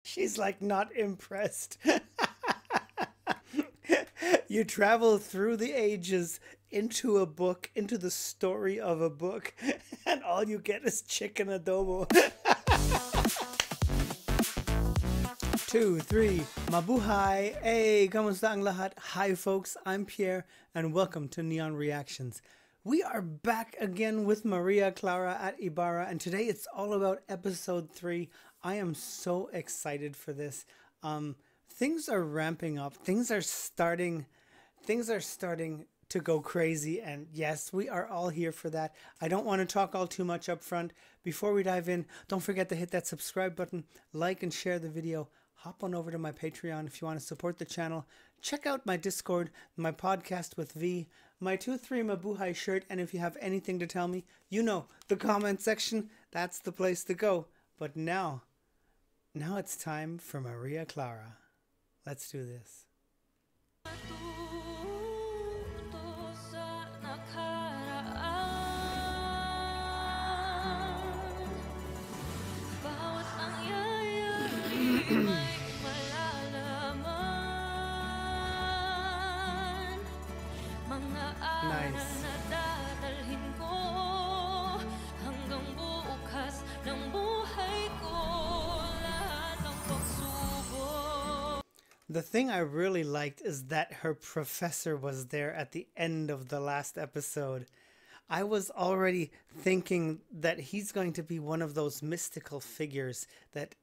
She's like not impressed. You travel through the ages into a book, into the story of a book, and all you get is chicken adobo. Two, three, mabuhay! Hey, kamusta ang lahat? Hi folks, I'm Pierre, and welcome to Neon Reactions. We are back again with Maria Clara at Ibarra, and today it's all about episode 3. I am so excited for this. Things are ramping up. Things are starting to go crazy, and yes, we are all here for that. I don't want to talk all too much up front. Before we dive in, don't forget to hit that subscribe button, like and share the video. Hop on over to my Patreon if you want to support the channel. Check out my Discord, my podcast with V, my 2-3 Mabuhay shirt, and if you have anything to tell me, you know, the comment section, that's the place to go. But now it's time for Maria Clara. Let's do this. Nice. The thing I really liked is that her professor was there at the end of the last episode. I was already thinking that he's going to be one of those mystical figures that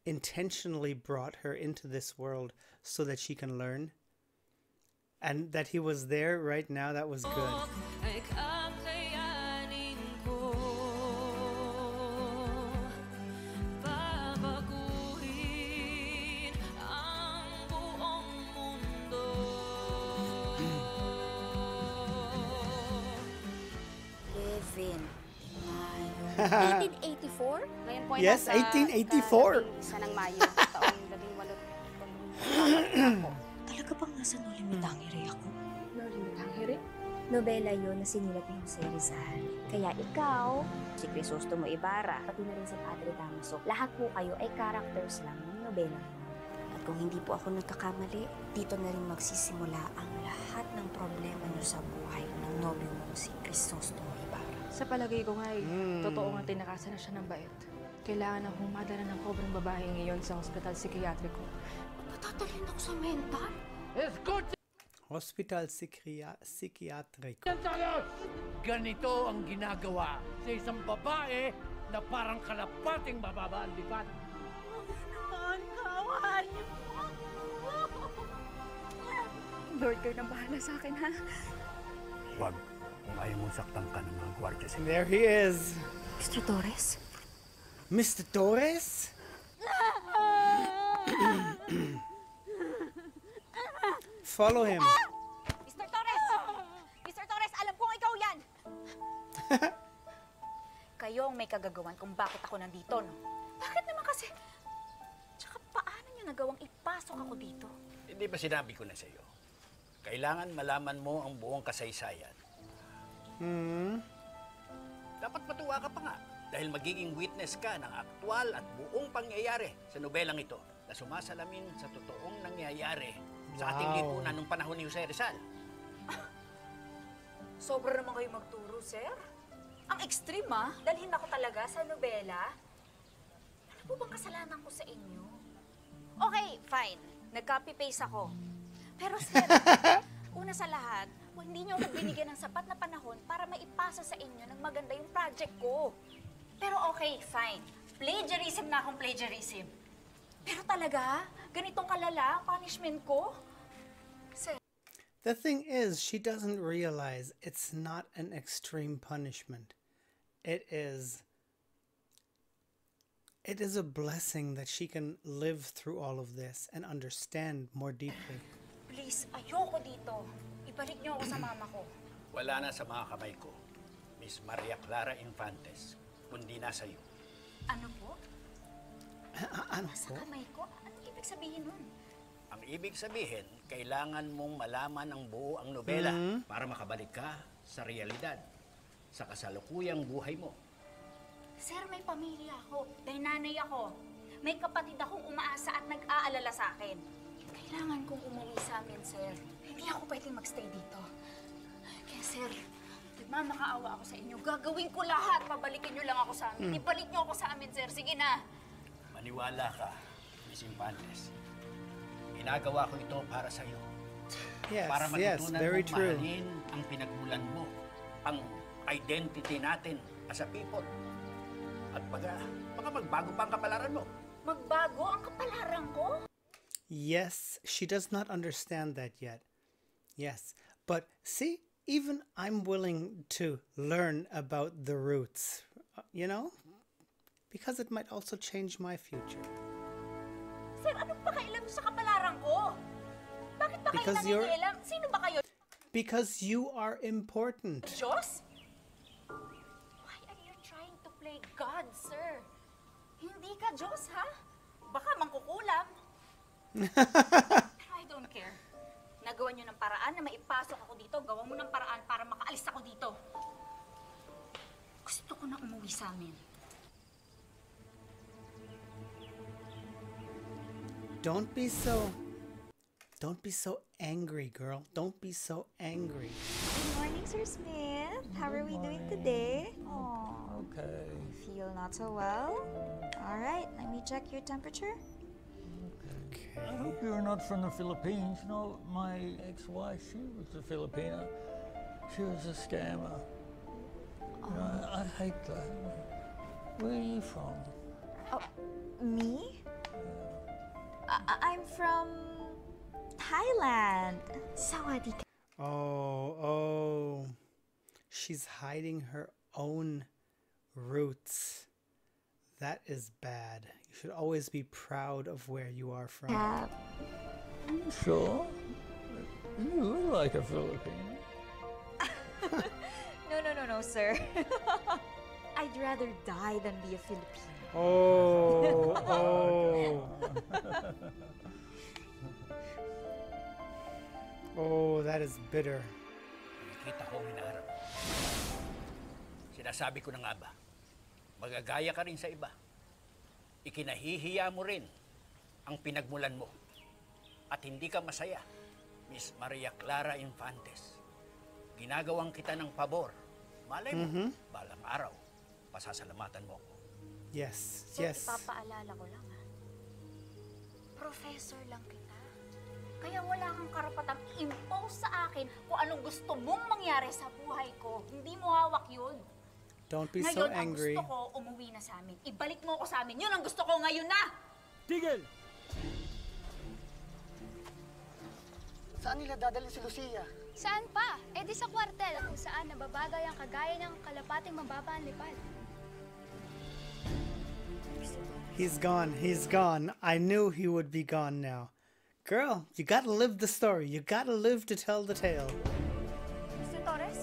intentionally brought her into this world so that she can learn. And that he was there right now, that was good. Kevin, 1884? Ngayon po ay yes, nasa 1884. Isa ng Mayo, taong 18. Talaga bang nasa Nolimitangere ako? Nolimitangere? Nobela yun na sinulat ni Jose Rizal. Kaya ikaw, si Crisostomo Ibarra, pati na rin si Padre Damaso, lahat po kayo ay characters lang ng nobela yun. At kung hindi po ako nagkakamali, dito na rin magsisimula ang lahat ng problema niyo sa buhay ng nobyo mong si Crisostomo Ibarra. Sa palagay ko nga totoo nga tinakasan na siya ng bait. Kailangan na humadala ng pobreng babae ngayon sa hospital psikiatriko. Natatalin ako sa mental? Hospital Psikiatriko. Ganito ang ginagawa sa isang babae na parang kalapating mababa ang lipat. Lord, kayo nang bahala sa akin, ha? Wag, kung ayaw mong saktan ka ng mga gwardiya. There he is. Mr. Torres? Mr. Torres? Follow him. Mr. Torres! Mr. Torres, alam kong ikaw yan! Kayo ang may kagagawan kung bakit ako nandito, no? Bakit naman kasi? Tsaka paano niyo nagawang ipasok ako dito? Hindi ba sinabi ko na sa iyo? Kailangan malaman mo ang buong kasaysayan. Dapat matuwa ka pa nga dahil magiging witness ka ng aktwal at buong pangyayari sa nobelang ito na sumasalamin sa totoong nangyayari sa ating lipunan nung panahon ni Jose Rizal. Sobra naman kayo magturo, sir. Ang extreme, ah. Dalhin ako talaga sa nobela. Ano po bang kasalanan ko sa inyo? Okay, fine. Nag-copy-paste ako. Pero sir, una sa lahat, hindi niyo ako binigyan ng sapat na panahon para maipasa sa inyo ng maganda yung project ko. Pero okay, fine. Plagiarism na akong plagiarism. Pero talaga, ganitong kalala ang punishment ko? Sir. The thing is, she doesn't realize it's not an extreme punishment. It is a blessing that she can live through all of this and understand more deeply. Please, ayoko dito. Ibalik niyo ako sa mama ko. Wala na sa mga kamay ko, Miss Maria Clara Infantes, kundi nasa iyo. Ano po? Ano Sa po? kamay ko? Anong ibig sabihin nun? Ang ibig sabihin, kailangan mong malaman ang buo ang nobela para makabalik ka sa realidad, sa kasalukuyang buhay mo. Sir, may pamilya ako. May nanay ako. May kapatid akong umaasa at nag-aalala sa akin. Kailangan kong umuwi sa amin, sir. Hindi ako pwedeng magstay dito. Kaya, sir, nagmamakaawa ako sa inyo. Gagawin ko lahat. Pabalikin niyo lang ako sa amin. Ibalik niyo ako sa amin, sir. Sige na. Maniwala ka, Miss Infantes. Ginagawa ko ito para sa'yo. Yes, Para yes, matutunan very mong true. mahalin ang pinagmulan mo, ang identity natin as a people. At baka magbago pa ang kapalaran mo. Magbago ang kapalaran ko? Yes, she does not understand that yet. Yes, but see, even I'm willing to learn about the roots, you know? Because it might also change my future. Sir, anong pakialam niyo sa kapalaran ko? Bakit ba kayo Because you're- nangingialam? Sino ba kayo? Because you are important. Diyos? Why are you trying to play God, sir? Hindi ka Diyos, ha? Baka mangkukulam. I don't care. Nagawa niyo ng paraan na maipasok ako dito. Gawa mo ng paraan para makaalis ako dito. Gusto ko na umuwi sa amin. Don't be so angry, girl. Don't be so angry. Good morning, Sir Smith. How are we doing today? Oh, Okay. feel not so well? All right, let me check your temperature. I hope you're not from the Philippines. You know, my ex-wife, she was a Filipina. She was a scammer. You know, I hate that. Where are you from? Me? I'm from Thailand. Sawadee ka. Oh, she's hiding her own roots. That is bad. You should always be proud of where you are from. Are you sure? You look like a Filipino. No, sir. I'd rather die than be a Filipino. Oh. Oh, that is bitter. Nakita ko ang hinaharap. Sinasabi ko na nga ba, magagaya ka rin sa iba. Ikinahihiya mo rin ang pinagmulan mo. At hindi ka masaya, Miss Maria Clara Infantes. Ginagawang kita ng pabor. Malay mo, balang araw, pasasalamatan mo ako. Yes, So, yes. ipapaalala ko lang, ha? Professor lang kita. Kaya wala kang karapatang impose sa akin kung anong gusto mong mangyari sa buhay ko. Hindi mo hawak yun. Don't be Ngayon, so angry. ang gusto ko, umuwi na sa amin. Ibalik mo ako sa amin. Yun ang gusto ko ngayon na! Tigil! Saan nila dadalhin si Lucia? Saan pa? Eh di sa kwartel kung saan nababagay ang kagaya ng kalapating mababa ang lipad. He's gone. He's gone. I knew he would be gone now. Girl, you gotta live the story. You gotta live to tell the tale. Mr. Torres?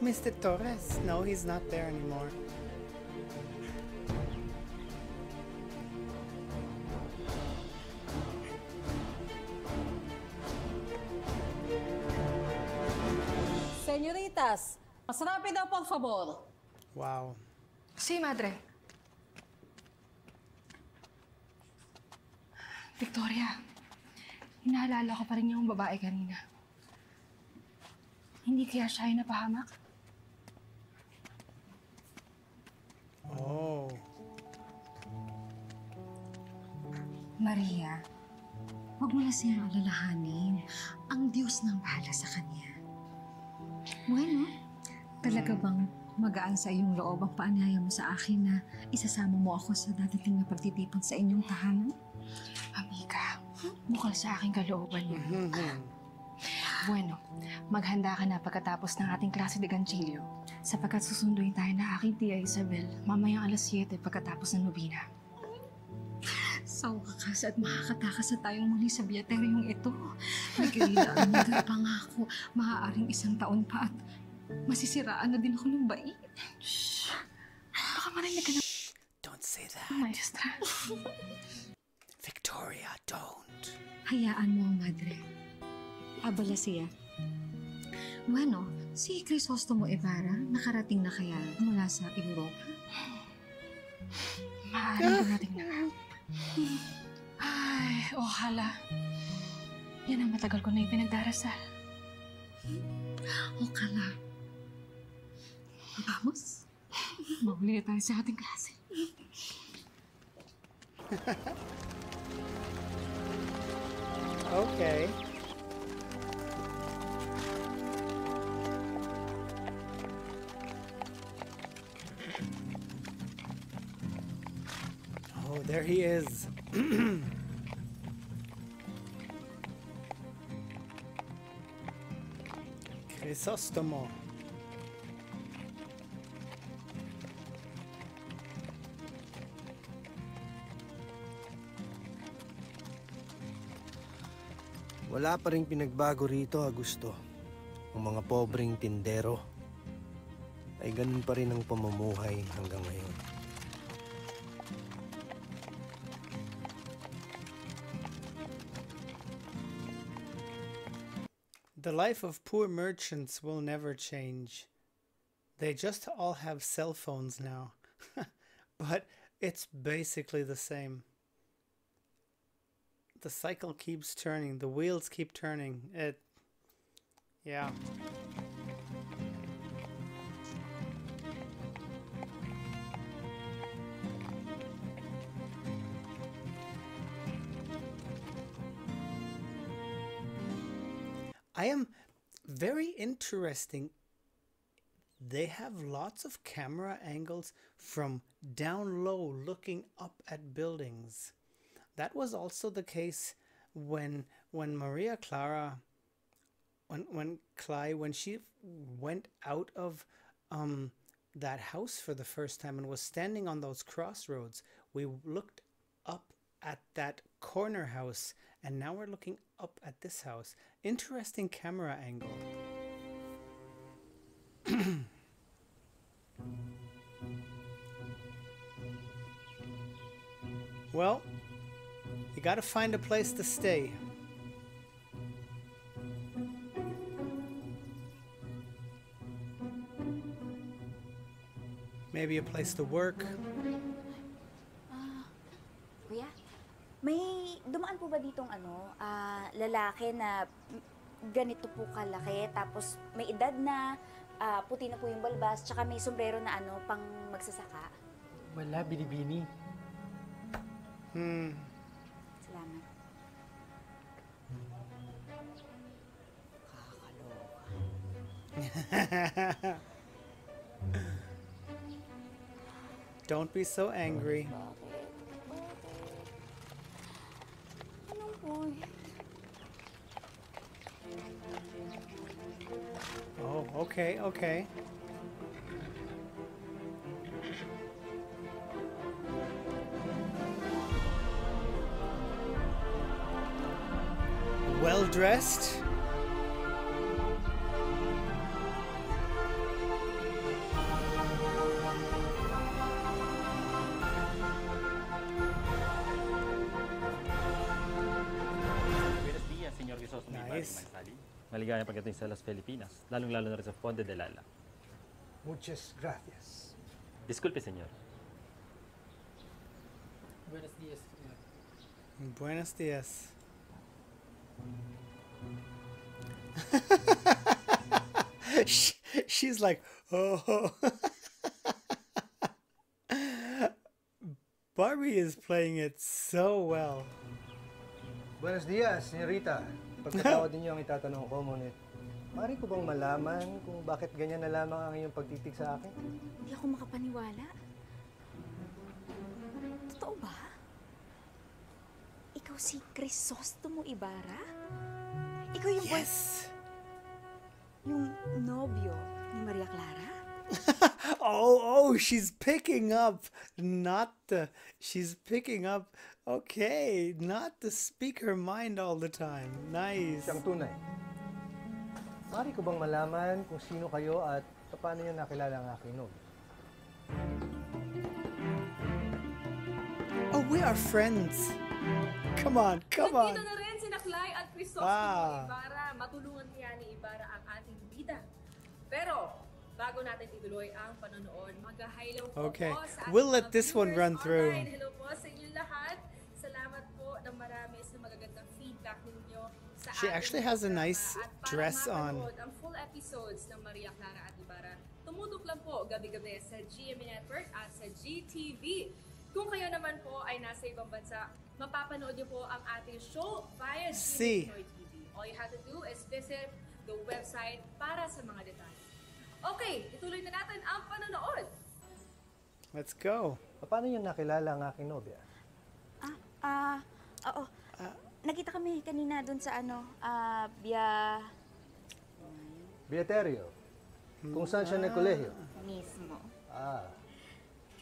Mr. Torres. No, he's not there anymore. Señoritas, más rápido, por favor. Wow. Si, madre. Victoria, inaalala ko pa rin yung babae kanina. Hindi kaya siya yung napahamak? Oh. Maria, huwag mo na siyang alalahanin. Ang Diyos nang bahala sa kanya. Bueno, talaga bang magaan sa iyong loob ang paanyaya mo sa akin na isasama mo ako sa dadating na pagtitipon sa inyong tahanan? Amiga, bukal sa aking kalooban yun. Bueno, maghanda ka na pagkatapos ng ating klase de ganchillo sapagkat susunduin tayo na aking tia Isabel mamayang alas 7 pagkatapos ng nobina. Sa wakas at makakatakas na tayong muli sa biyateryong ito. Nagkailaan na pangako, maaaring 1 taon pa at masisiraan na din ako ng bait. Shh! Baka marinig ka na, Don't say that. maestra. Victoria, don't. Hayaan mo, madre. Abala siya. Bueno, si Crisostomo Ibarra nakarating na kaya mula sa Europa? Maaaring dumating na nga. Ay, hala. Yan ang matagal ko na ipinagdarasal. Kala. Vamos. Mahuli na tayo sa ating klase. Okay. Oh, there he is. Crisostomo. Wala pa ring pinagbago rito, Augusto. Ang mga pobreng tindero ay ganun pa rin ang pamumuhay hanggang ngayon. The life of poor merchants will never change. They just all have cell phones now. But it's basically the same. The cycle keeps turning. The wheels keep turning. Yeah. I am very interesting. They have lots of camera angles from down low looking up at buildings. That was also the case when Maria Clara, when she went out of that house for the first time and was standing on those crossroads. We looked up at that corner house, and now we're looking up at this house. Interesting camera angle. Well, you gotta find a place to stay. Maybe a place to work. Kuya, may dumaan po ba ditong lalaki na ganito po kalaki, tapos may edad na, puti na po yung balbas, tsaka may sombrero na pang magsasaka? Wala, binibini. Salamat. Don't be so angry. Anong point? Oh, okay, okay. Well dressed. Buenos días, señor Crisostomo. Nice. Maligayang pagdating sa Las Filipinas, lalong-lalo na rin sa Ponte de Lala. Muchas gracias. Disculpe, señor. Buenos días, señor. Buenos dias. She's like, oh. Barbie is playing it so well. Buenos dias, senyorita. Pagkatawad ninyo ang itatanong ko, ngunit maaari ko bang malaman kung bakit ganyan na lamang ang iyong pagtitig sa akin? Hindi ako makapaniwala. Totoo ba? Ikaw si Crisostomo Ibarra? Ikaw yung yung nobyo ni Maria Clara? Oh, she's picking up. She's picking up. Okay, not to speak her mind all the time. Nice. Siyang tunay. Maaari ko bang malaman kung sino kayo at paano niyo nakilala ang aking nobyo? Oh, we are friends. Come on, come on. Nandito na rin si Naklay at Crisostomo Ibarra. Matulungan kaya ni Ibarra ang ating bida. Pero, bago natin ituloy ang panonood, mag-hello po Okay, sa we'll ating let this one run through. online. Hello po sa inyo lahat. ng feedback ninyo sa She actually has a nice dress on. At ang full episodes ng Maria Clara at Ibarra, tumutok lang po gabi-gabi sa GMA Network at sa GTV. Kung kayo naman po ay nasa ibang bansa, mapapanood niyo po ang ating show via GMA Pinoy TV. All you have to do is visit the website para sa mga detalye. Okay, ituloy na natin ang panonood. Let's go. Paano niyo nakilala ang aking nobya? Oo. Nakita kami kanina dun sa Beaterio. Kung saan siya nagkolehiyo? mismo. Ah.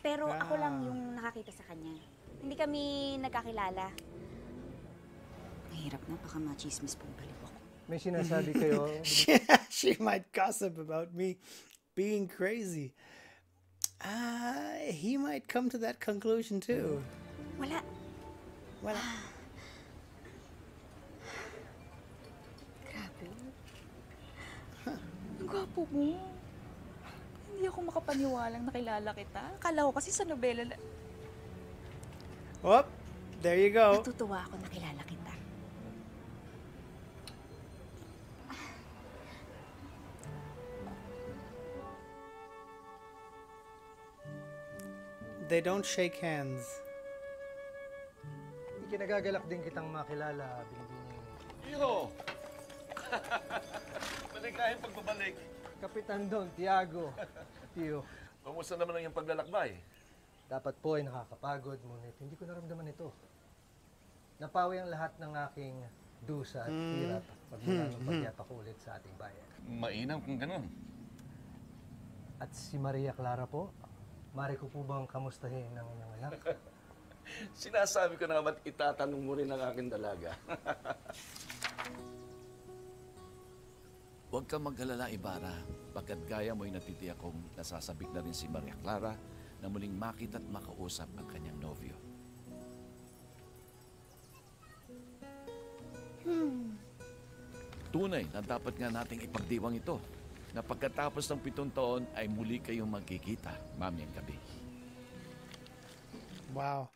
Pero ako lang yung nakakita sa kanya. Hindi kami nagkakilala. Mahirap na, baka machismis pong baliw ako. May sinasabi kayo? She might gossip about me being crazy. He might come to that conclusion too. Wala. Grabe. Ang gwapo mo. Hindi ako makapaniwalang nakilala kita. Akala ko kasi sa nobela na... Oh, there you go. Natutuwa ako nakilala kita. They don't shake hands. Ikinagagalak din kitang makilala, Binibini. Iho! Maligayang pagbabalik. Kapitan Don, Tiago. Tio. Kamusta naman ang iyong paglalakbay? Dapat po ay nakakapagod, ngunit hindi ko naramdaman ito. Napawi ang lahat ng aking dusa at hirap pagmula ng pagyapak ulit sa ating bayan. Mainam kung ganun. At si Maria Clara po, mari ko po bang kamustahin ng inyong anak? Sinasabi ko na ba't itatanong mo rin ang aking dalaga? Huwag kang mag-alala, Ibarra, pagkat gaya mo'y natitiyak kong nasasabik na rin si Maria Clara na muling makita at makausap ang kanyang nobyo. Tunay na dapat nga nating ipagdiwang ito na pagkatapos ng 7 taon ay muli kayong magkikita mamayang gabi. Wow.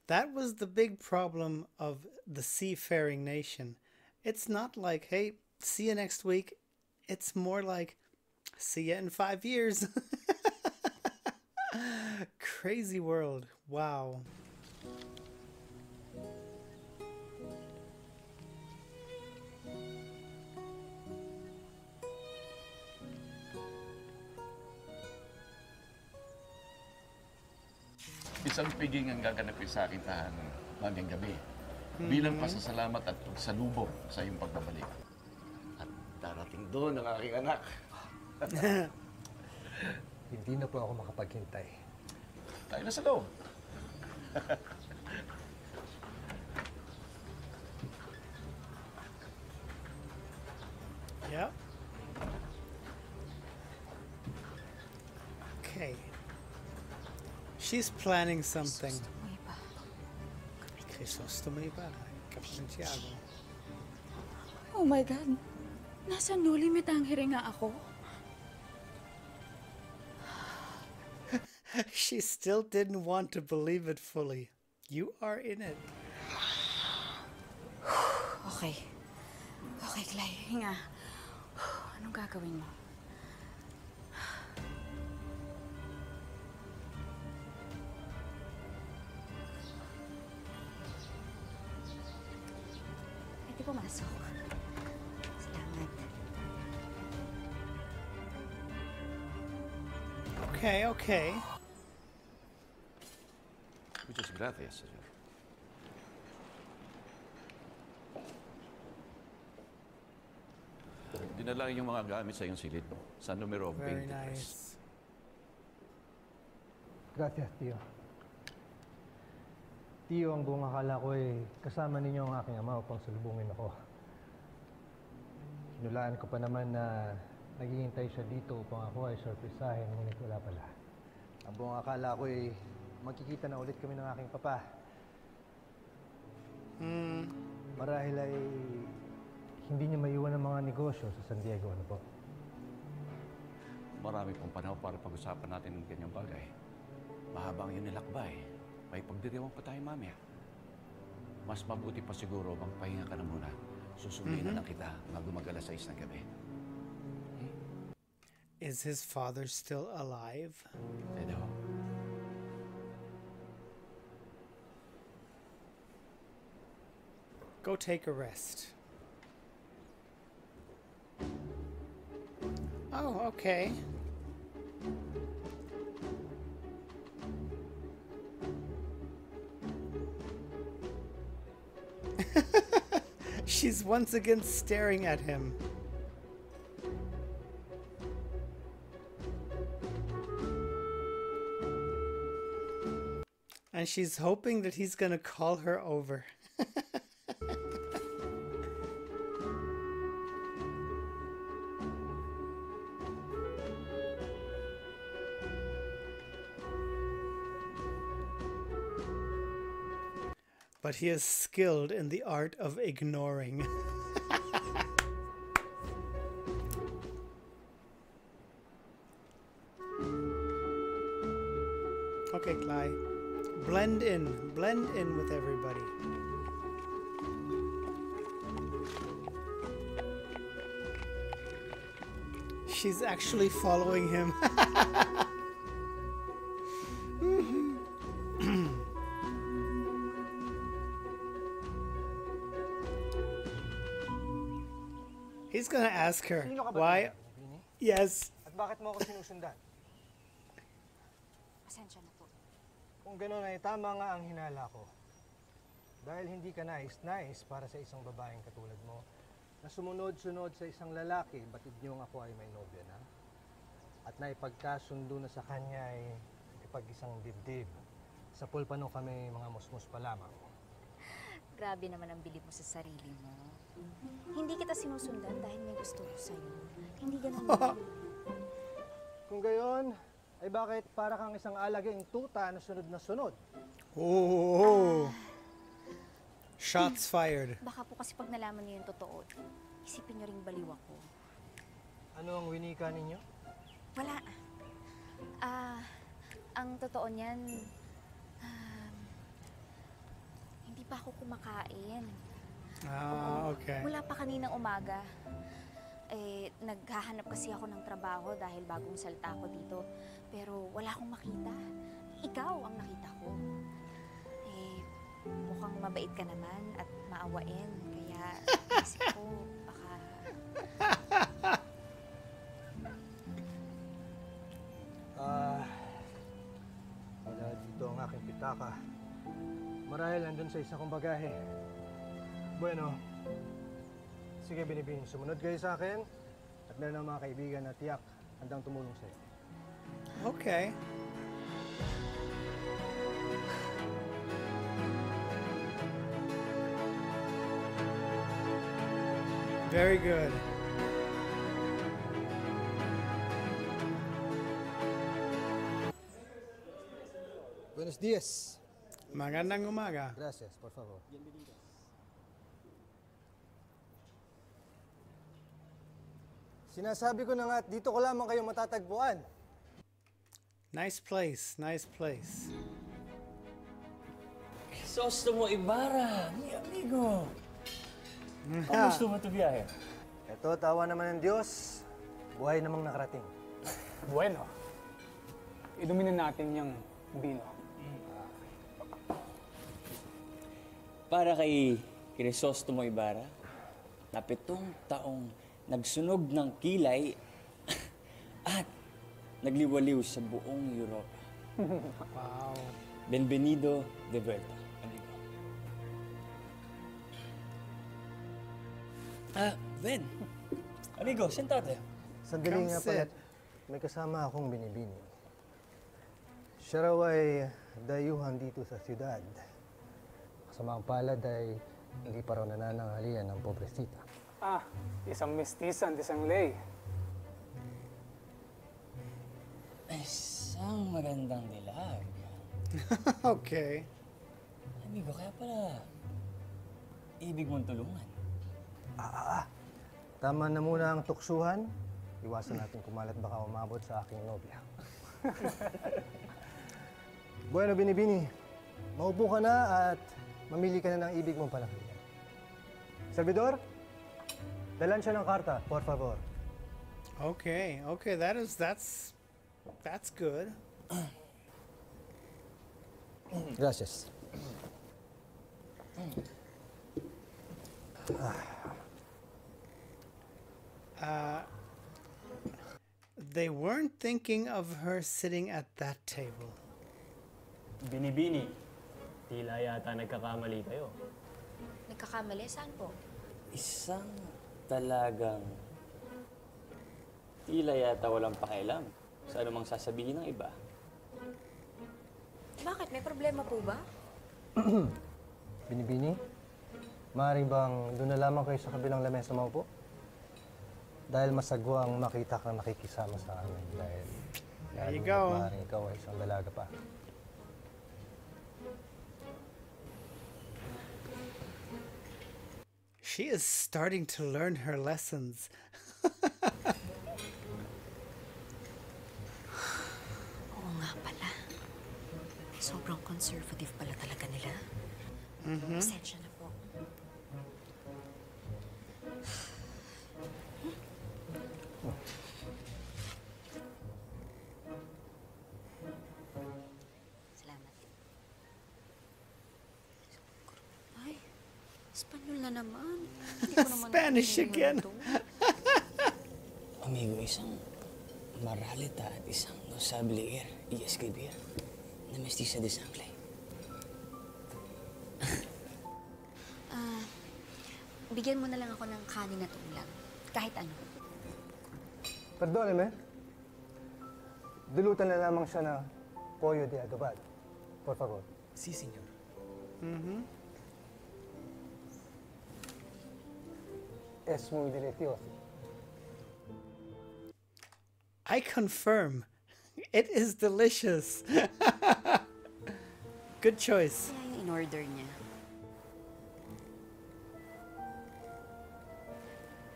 That was the big problem of the seafaring nation. It's not like, hey, see you next week. It's more like, see you in 5 years. Crazy world. Wow. Isang piging ang gaganapin sa aking tahanan mamayang gabi. Bilang pasasalamat at pagsalubong sa iyong pagbabalik. At darating doon ang aking anak. Hindi na po ako makapaghintay. Tayo na sa loob. Yep. Okay. She's planning something. Crisostomo Ibarra, Kapitan Tiago. Oh my God. Nasa no limit ang hiringa ako. She still didn't want to believe it fully. You are in it. Okay. Okay, Clay. Hinga. Anong gagawin mo? Pwede pumasok. Salamat. Okay, okay. Muchas gracias, señor. Dinala yung mga gamit sa iyong silid sa numero Very 23. nice. Gracias, Tio. Tio, ang buong akala ko ay kasama ninyo ang aking ama upang salubungin ako. Sinulaan ko pa naman na naghihintay siya dito upang ako ay sorpresahin, ngunit wala pala. Ang buong akala ko ay magkikita na ulit kami ng aking papa. Marahil ay hindi niya maiwan ang mga negosyo sa San Diego, ano po? Marami pong panahon para pag-usapan natin ng ganyang bagay. Mahaba ang iyong nilakbay. May pagdiriwang pa tayo mamaya. mas mabuti pa siguro magpahinga ka na muna. Susunduin na lang kita bago mag-alas 6 ng gabi. Is his father still alive? Pwede ho. Go take a rest. Oh, okay. She's once again staring at him. And she's hoping that he's gonna call her over. But he is skilled in the art of ignoring. Okay, Clyde. Blend in with everybody. She's actually following him. He's gonna ask her why. Yes. At bakit mo ako sinusundan? Pasensya na po. Kung gano'n ay tama nga ang hinala ko. Dahil hindi ka nais para sa isang babaeng katulad mo na sumunod-sunod sa isang lalaki, batid niyong ako ay may nobya na. At naipagkasundo na sa kanya ay ipag-isang dibdib. Sa pulpano kami mga musmus pa lamang. Grabe naman ang bilib mo sa sarili mo. Hindi kita sinusundan dahil may gusto ko sa'yo. Hindi ganun yun. Kung gayon, ay bakit para kang isang alaging tuta na sunod na sunod? Oh. Shots fired. Baka po kasi pag nalaman niyo yung totoo, isipin niyo ring baliw ako. Ano ang winika ninyo? Wala. Ang totoo niyan, hindi pa ako kumakain. Okay. Mula pa kaninang umaga. Naghahanap kasi ako ng trabaho dahil bagong salta ako dito. Pero wala akong makita. Ikaw ang nakita ko. Mukhang mabait ka naman at maawain. Kaya isip ko, baka... Wala dito ang aking pitaka. Marahil nandun sa isa kong bagahe. Bueno, sige Binibini, sumunod kayo sa akin at meron ang mga kaibigan na tiyak handang tumulong sa'yo. Okay. Very good. Buenos días. Magandang umaga. Gracias, por favor. Sinasabi ko na nga at dito ko lamang kayo matatagpuan. Nice place, nice place. Crisostomo Ibarra, mi amigo. Kamusta mo ito biyahe? Ito, tawa naman ng Diyos. Buhay namang nakarating. Bueno. Inumin na natin yung bino. Para kay Crisostomo Ibarra, na 7 taong nagsunog ng kilay at nagliwaliw sa buong Europa. Wow. Bienvenido de vuelta, amigo. Ben. Amigo, sentate. Sandali nga pala, may kasama akong Binibini. Siya raw ay dayuhan dito sa siyudad. Kasama ang palad ay hindi pa raw nanananghalian ng pobresita. Isang mestiza, isang lay. Isang magandang dilag. Okay. Amigo, kaya pala ibig mong tulungan. Tama na muna ang tuksuhan. Iwasan natin kumalat baka umabot sa aking nobya. Bueno, Binibini. Maupo ka na at mamili ka na ng ibig mong panakilala. Servidor, dalan siya ng karta, por favor. Okay, that's good. Gracias. They weren't thinking of her sitting at that table. Bini-bini, tila yata nagkakamali kayo. Nagkakamali? Saan po? Isang talagang tila yata walang pakialam sa anumang sasabihin ng iba. Bakit? May problema po ba? Bini-bini, maaaring bang doon na lamang kayo sa kabilang lamesa mo po? Dahil masagwang makita kang nakikisama sa amin. Dahil there you go. Maaaring ikaw ay isang dalaga pa. She is starting to learn her lessons. Oo nga pala. Sobrang conservative pala talaga nila. Pasensya na po. Salamat. Ay, Espanyol na naman. Hindi ko naman Spanish again. Amigo, isang Maralita at isang notable leer y escribir na mestiza de sangre. Bigyan mo na lang ako ng kanin at ulam. Kahit ano. Perdóneme. Dulutan na lamang siya na pollo de adobado. Por favor. Sí, señor. Es muy delicioso. I confirm. It is delicious. Good choice. Kaya yung in-order niya.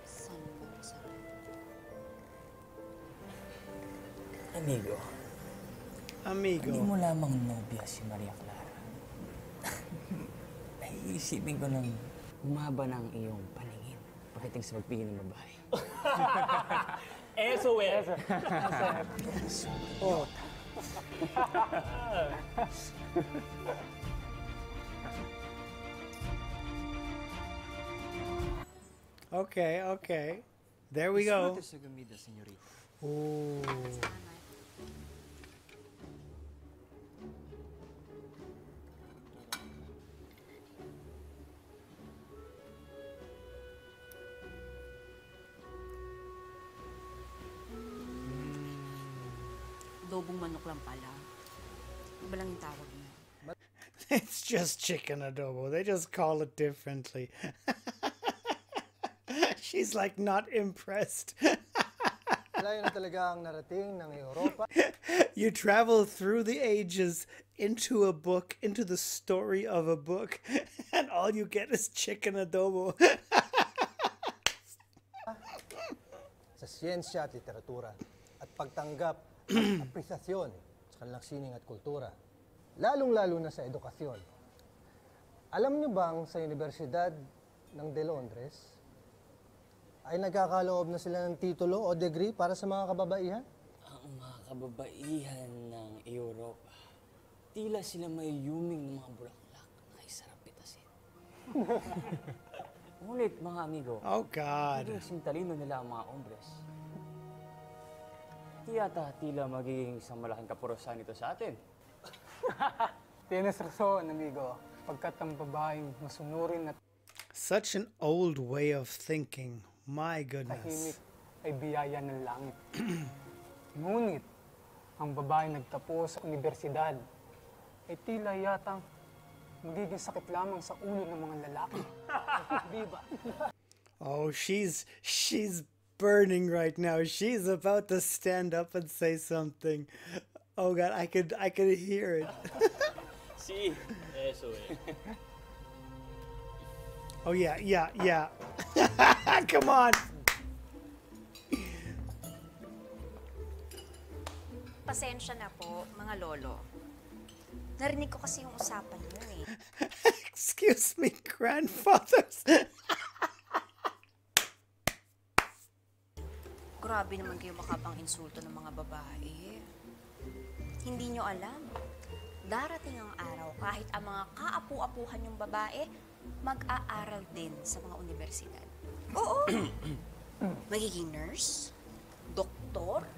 Saan ba masarap? Amigo, Amigo. hindi mo lamang nobya si Maria Clara. Naiisipin ko nang humaba ng iyong paningin pagdating sa pagpili ng babae. Eso es. Oh. Okay. There we go. Disfrute sa comida, señorita. Ooh. Adobong manok lang pala. Iba lang yung tawag niya. It's just chicken adobo. They just call it differently. She's like not impressed. Layo na talaga ang narating ng Europa. You travel through the ages into a book, into the story of a book, and all you get is chicken adobo. Sa siyensya at literatura at pagtanggap at apresasyon sa kanilang sining at kultura. Lalong-lalo na sa edukasyon. Alam niyo bang sa Universidad ng De Londres ay nagkakaloob na sila ng titulo o degree para sa mga kababaihan? Ang mga kababaihan ng Europa, tila sila may yuming ng mga bulaklak na isarap pitasin. Ngunit mga amigo, Oh God. hindi kasing talino nila ang mga hombres. Tila magiging isang malaking kapurusan ito sa atin. Tienes razón, amigo. Pagkat ang babaeng masunurin at Such an old way of thinking. My goodness. tahimik ay biyaya ng langit. Ngunit, ang babaeng nagtapos sa universidad ay tila yatang magiging sakit lamang sa ulo ng mga lalaki. Di ba? Oh, she's burning right now. She's about to stand up and say something. Oh God, I could hear it. Sí, eso es. Oh yeah. Come on. Pasensya na po, mga lolo. Narinig ko kasi yung usapan niyo eh. Excuse me, grandfathers. Grabe naman kayo makapang insulto ng mga babae. Hindi nyo alam. Darating ang araw kahit ang mga kaapu-apuhan yung babae, mag-aaral din sa mga universidad. Oo. Magiging nurse, doktor,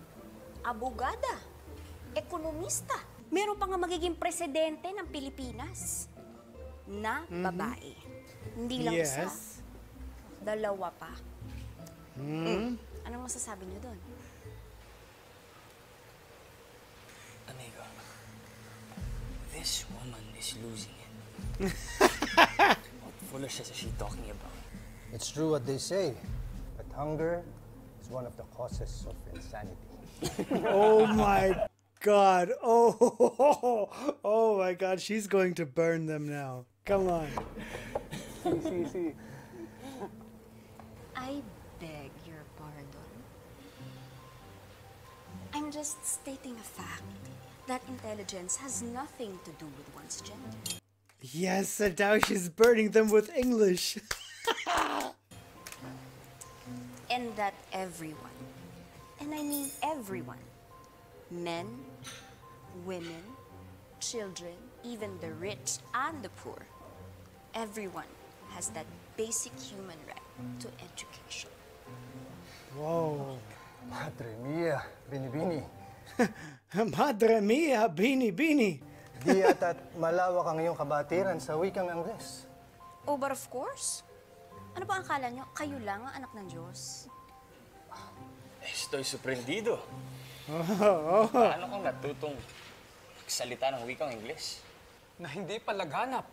abogada, ekonomista. Meron pa nga magiging presidente ng Pilipinas na babae. Hindi lang isa, dalawa pa. Anong masasabi niyo doon? Amigo, this woman is losing it. What foolishness is she talking about? It's true what they say, but hunger is one of the causes of insanity. Oh my God. Oh my God. She's going to burn them now. Come on. See. I beg your pardon. I'm just stating a fact that intelligence has nothing to do with one's gender. Yes, and now she's burning them with English. And that everyone, and I mean everyone, men, women, children, even the rich and the poor, everyone has that basic human right to education. Whoa. Madre mia, binibini. Madre mia, bini. Di at malawak ang iyong kabatiran sa wikang Angles. Oh, but of course. Ano ba ang akala nyo? Kayo lang ang anak ng Diyos. Estoy sorprendido. Oh. Paano kang natutong magsalita ng wikang Ingles? Na hindi pa laganap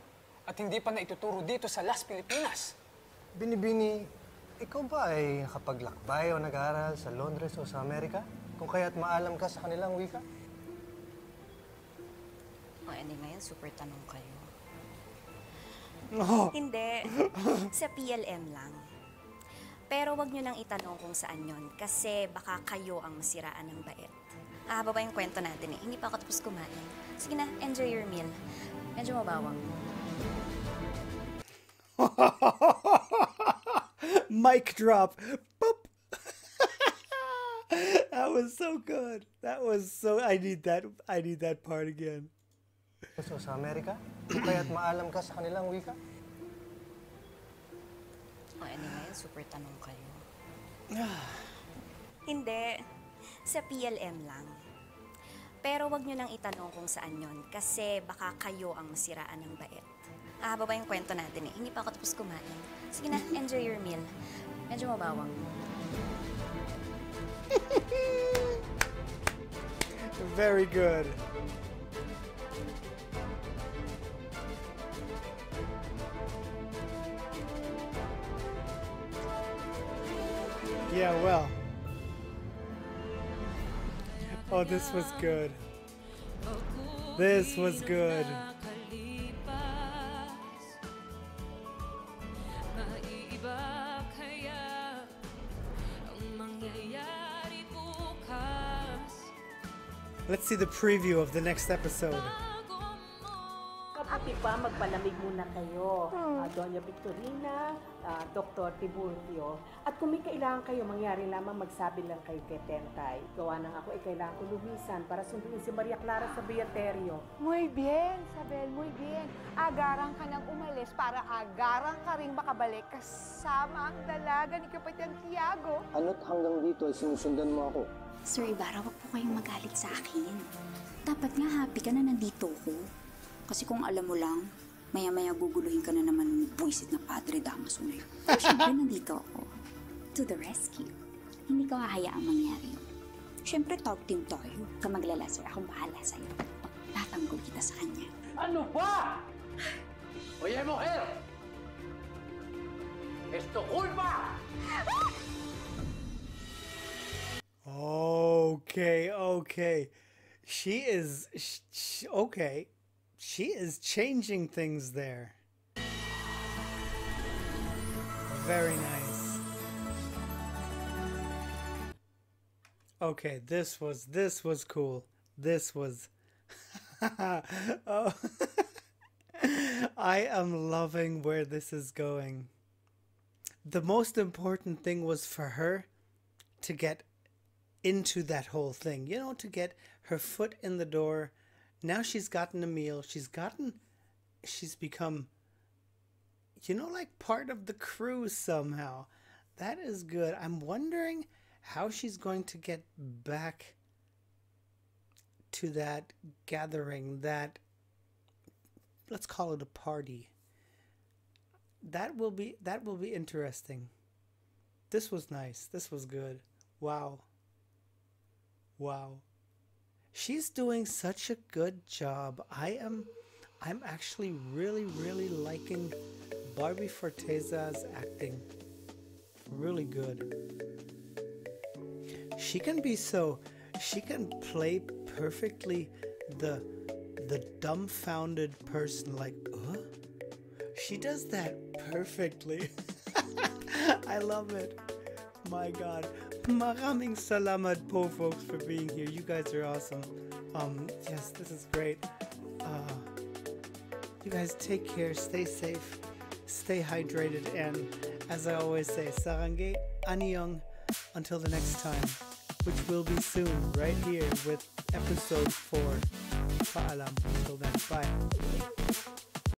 at hindi pa naituturo dito sa Las Pilipinas. Binibini, ikaw ba ay nakapaglakbay o nag-aaral sa Londres o sa Amerika? Kung kaya't maalam ka sa kanilang wika? O, hindi ngayon, super tanong kayo. Oh. Hindi. Sa PLM lang. Pero wag nyo nang itanong kung saan yon kasi baka kayo ang masiraan ng bait. Haba pa yung kwento natin eh. Hindi pa ako tapos kumain. Sige na, enjoy your meal. Medyo mabawang. Mic drop. Boop. That was so good. That was so... I need that part again. So, sa Amerika? Kung kaya't maalam ka sa kanilang wika? O, ano ngayon, super tanong kayo. Hindi. Sa PLM lang. Pero wag nyo nang itanong kung saan yon kasi baka kayo ang masiraan ng bait. Haba pa yung kwento natin eh. Hindi pa ako tapos kumain. Sige na, enjoy your meal. Medyo mabawang. Very good. Yeah, well. Oh, this was good. This was good. Let's see the preview of the next episode. Kabuti pa, magpalamig muna kayo. Doña Victorina, Dr. Tiburcio. At kung may kailangan kayo, mangyari lamang magsabi lang kayo kay Tentay. Gawa nang ako, kailangan ko lumisan para sunduin si Maria Clara sa Beaterio. Muy bien, Isabel, muy bien. Agarang ka nang umalis para agarang ka ring makabalik kasama ang dalaga ni Kapitan Tiago. Ano't hanggang dito ay sinusundan mo ako? Sir Ibarra, wag po kayong magalit sa akin. Dapat nga happy ka na nandito ko. Kasi kung alam mo lang, maya-maya guguluhin ka na naman ng buwisit na Padre Damaso na yun. Pero syempre, nandito ako. To the rescue. Hindi ko hahayaang mangyari yun. Syempre, talk team tayo. Ka maglala, sir. Akong bahala sa'yo. Tatanggol kita sa kanya. Ano ba? Oye, mujer! Esto culpa! Okay. She is... okay. She is changing things there. Very nice. Okay, this was cool. This was... oh. I am loving where this is going. The most important thing was for her to get into that whole thing, you know, to get her foot in the door. Now she's gotten a meal. She's become, you know, like part of the crew somehow. That is good. I'm wondering how she's going to get back to that gathering, that, let's call it a party. That will be interesting. This was nice. This was good. Wow. Wow. She's doing such a good job. I'm actually really, really liking Barbie Forteza's acting. Really good. She can play perfectly the dumbfounded person, like, she does that perfectly. I love it. My God. Maraming salamat po, folks, for being here. You guys are awesome. Yes, this is great. You guys take care, stay safe, stay hydrated, and as I always say, sarangay, annyeong, until the next time, which will be soon, right here with episode 4. Paalam. Until then, bye.